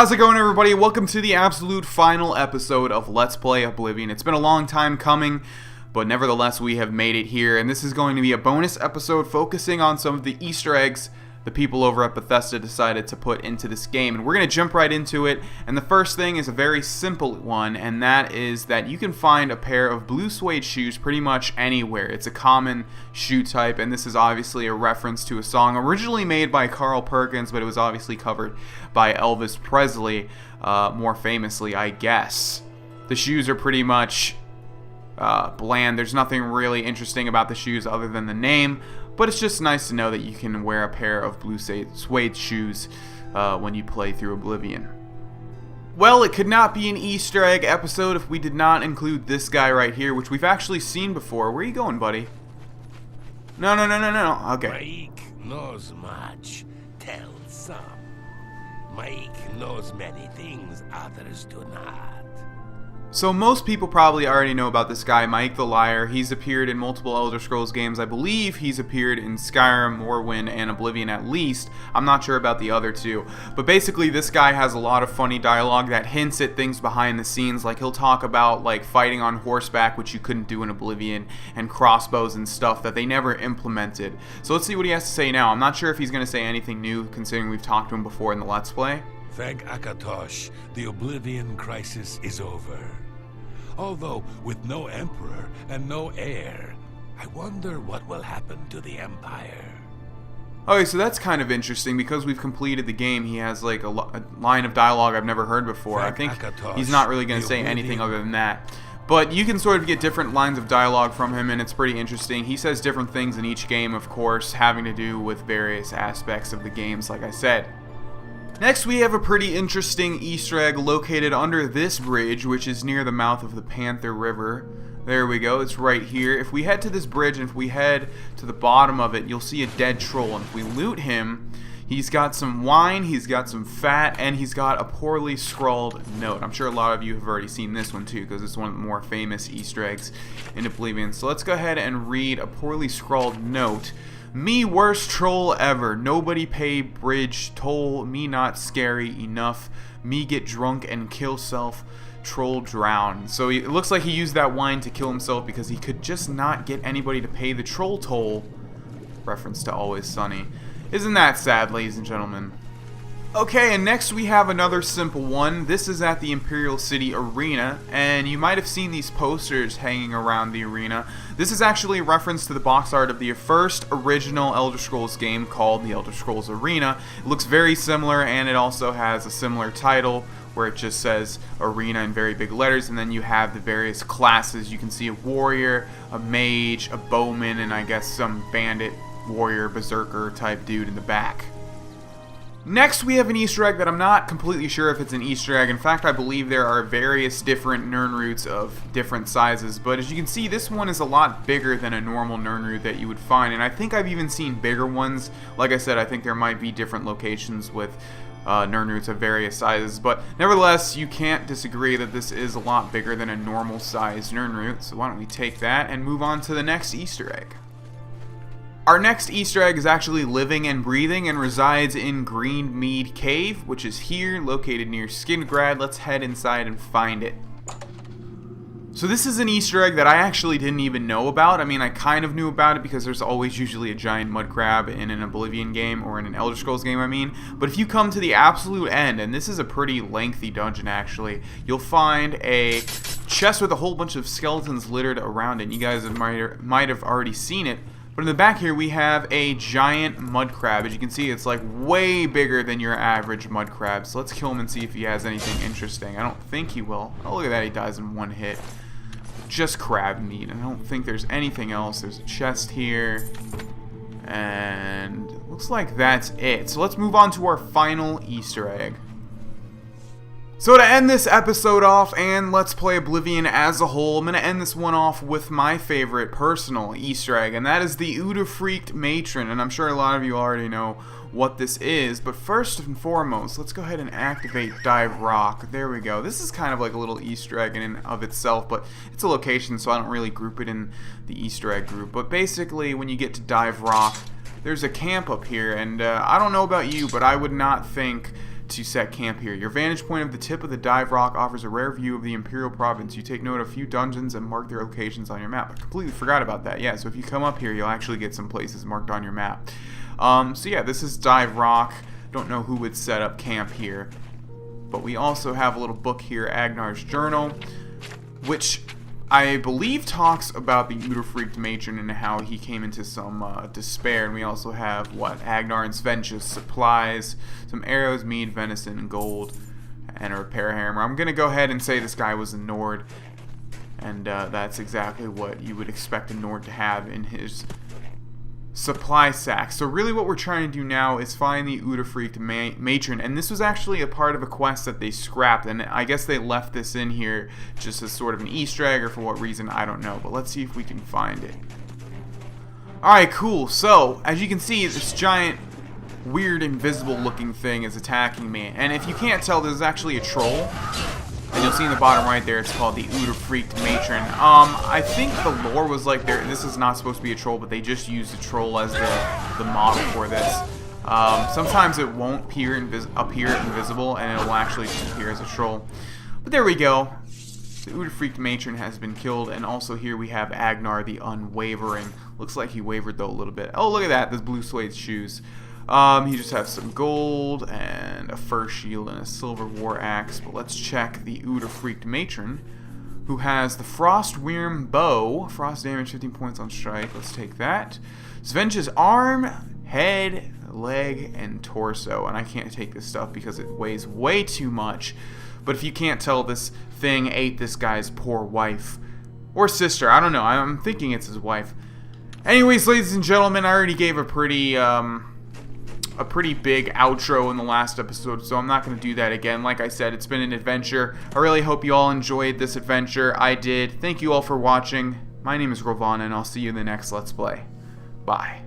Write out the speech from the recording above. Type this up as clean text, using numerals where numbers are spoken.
How's it going, everybody? Welcome to the absolute final episode of Let's Play Oblivion. It's been a long time coming, but nevertheless we have made it here, and this is going to be a bonus episode focusing on some of the Easter eggs the people over at Bethesda decided to put into this game. And we're going to jump right into it, and the first thing is a very simple one, and that is that you can find a pair of blue suede shoes pretty much anywhere. It's a common shoe type, and this is obviously a reference to a song originally made by Carl Perkins, but it was obviously covered by Elvis Presley, more famously, I guess. The shoes are pretty much bland. There's nothing really interesting about the shoes other than the name, but it's just nice to know that you can wear a pair of blue suede shoes when you play through Oblivion. Well, it could not be an Easter egg episode if we did not include this guy right here, which we've actually seen before. Where are you going, buddy? No. Okay. Mike knows much. Tell some. Mike knows many things others do not. So most people probably already know about this guy, Mike the Liar. He's appeared in multiple Elder Scrolls games. I believe he's appeared in Skyrim, Morrowind, and Oblivion at least. I'm not sure about the other two. But basically this guy has a lot of funny dialogue that hints at things behind the scenes. Like he'll talk about like fighting on horseback, which you couldn't do in Oblivion, and crossbows and stuff that they never implemented. So let's see what he has to say now. I'm not sure if he's going to say anything new considering we've talked to him before in the Let's Play. Thank Akatosh, the Oblivion crisis is over. Although, with no emperor and no heir, I wonder what will happen to the empire. Okay, so that's kind of interesting because we've completed the game. He has like a line of dialogue I've never heard before. I think he's not really going to say anything other than that. But you can sort of get different lines of dialogue from him, and it's pretty interesting. He says different things in each game, of course, having to do with various aspects of the games, like I said. Next, we have a pretty interesting Easter egg located under this bridge, which is near the mouth of the Panther River. There we go, it's right here. If we head to this bridge and if we head to the bottom of it, you'll see a dead troll. And if we loot him, he's got some wine, he's got some fat, and he's got a poorly scrawled note. I'm sure a lot of you have already seen this one too, because it's one of the more famous Easter eggs in Oblivion. So let's go ahead and read a poorly scrawled note. Me worst troll ever. Nobody pay bridge toll. Me not scary enough. Me get drunk and kill self. Troll drown. So it looks like he used that wine to kill himself because he could just not get anybody to pay the troll toll. Reference to Always Sunny. Isn't that sad, ladies and gentlemen? Okay, and next we have another simple one. This is at the Imperial City Arena, and you might have seen these posters hanging around the arena. This is actually a reference to the box art of the first original Elder Scrolls game called The Elder Scrolls Arena. It looks very similar, and it also has a similar title where it just says Arena in very big letters, and then you have the various classes. You can see a warrior, a mage, a bowman, and I guess some bandit, warrior, berserker type dude in the back. Next, we have an Easter egg that I'm not completely sure if it's an Easter egg. In fact, I believe there are various different Nirnroots of different sizes. But as you can see, this one is a lot bigger than a normal Nirnroot that you would find. And I think I've even seen bigger ones. Like I said, I think there might be different locations with Nirnroots of various sizes. But nevertheless, you can't disagree that this is a lot bigger than a normal sized Nirnroot. So why don't we take that and move on to the next Easter egg. Our next Easter egg is actually living and breathing and resides in Greenmead Cave, which is here, located near Skingrad. Let's head inside and find it. So this is an Easter egg that I actually didn't even know about. I mean, I kind of knew about it because there's always usually a giant mud crab in an Oblivion game, or in an Elder Scrolls game, I mean. But if you come to the absolute end, and this is a pretty lengthy dungeon actually, you'll find a chest with a whole bunch of skeletons littered around it. You guys might have already seen it. But in the back here, we have a giant mud crab. As you can see, it's like way bigger than your average mud crab. So let's kill him and see if he has anything interesting. I don't think he will. Oh, look at that. He dies in one hit. Just crab meat. I don't think there's anything else. There's a chest here. And looks like that's it. So let's move on to our final Easter egg. So to end this episode off, and Let's Play Oblivion as a whole, I'm going to end this one off with my favorite personal Easter egg, and that is the Udafreaked Matron, and I'm sure a lot of you already know what this is, but first and foremost, let's go ahead and activate Dive Rock. There we go. This is kind of like a little Easter egg in and of itself, but it's a location, so I don't really group it in the Easter egg group, but basically, when you get to Dive Rock, there's a camp up here, and I don't know about you, but I would not think to set camp here. Your vantage point of the tip of the dive rock offers a rare view of the Imperial province. You take note of a few dungeons and mark their locations on your map. I completely forgot about that. Yeah, so if you come up here, you'll actually get some places marked on your map. So yeah, this is dive rock. Don't know who would set up camp here. But we also have a little book here, Agnar's Journal, which I believe talks about the Uterfreaked matron and how he came into some despair. And we also have, Agnar and Svenja's supplies, some arrows, mead, venison, and gold, and a repair hammer. I'm going to go ahead and say this guy was a Nord, and that's exactly what you would expect a Nord to have in his supply sack. So really what we're trying to do now is find the Uterfreaked matron, and this was actually a part of a quest that they scrapped, and I guess they left this in here just as sort of an Easter egg, or for what reason, I don't know, but let's see if we can find it. Alright, cool. So as you can see, this giant weird invisible looking thing is attacking me, and if you can't tell, this is actually a troll. And you'll see in the bottom right there, it's called the Uterfreaked matron. I think the lore was like, this is not supposed to be a troll, but they just used a troll as the model for this. Sometimes it won't appear invisible, and it will actually just appear as a troll. But there we go. The Uterfreaked matron has been killed, and also here we have Agnar the Unwavering. Looks like he wavered though a little bit. Oh, look at that, those blue suede shoes. He just has some gold and a fur shield and a silver war axe. But let's check the Uterfreaked matron, who has the Frost Wyrm bow. Frost damage 15 points on strike. Let's take that. Svenja's arm, head, leg, and torso. And I can't take this stuff because it weighs way too much. But if you can't tell, this thing ate this guy's poor wife. Or sister. I don't know. I'm thinking it's his wife. Anyways, ladies and gentlemen, I already gave a pretty big outro in the last episode, so I'm not going to do that again. Like I said, it's been an adventure. I really hope you all enjoyed this adventure. I did. Thank you all for watching. My name is Grohlvana, and I'll see you in the next Let's Play. Bye.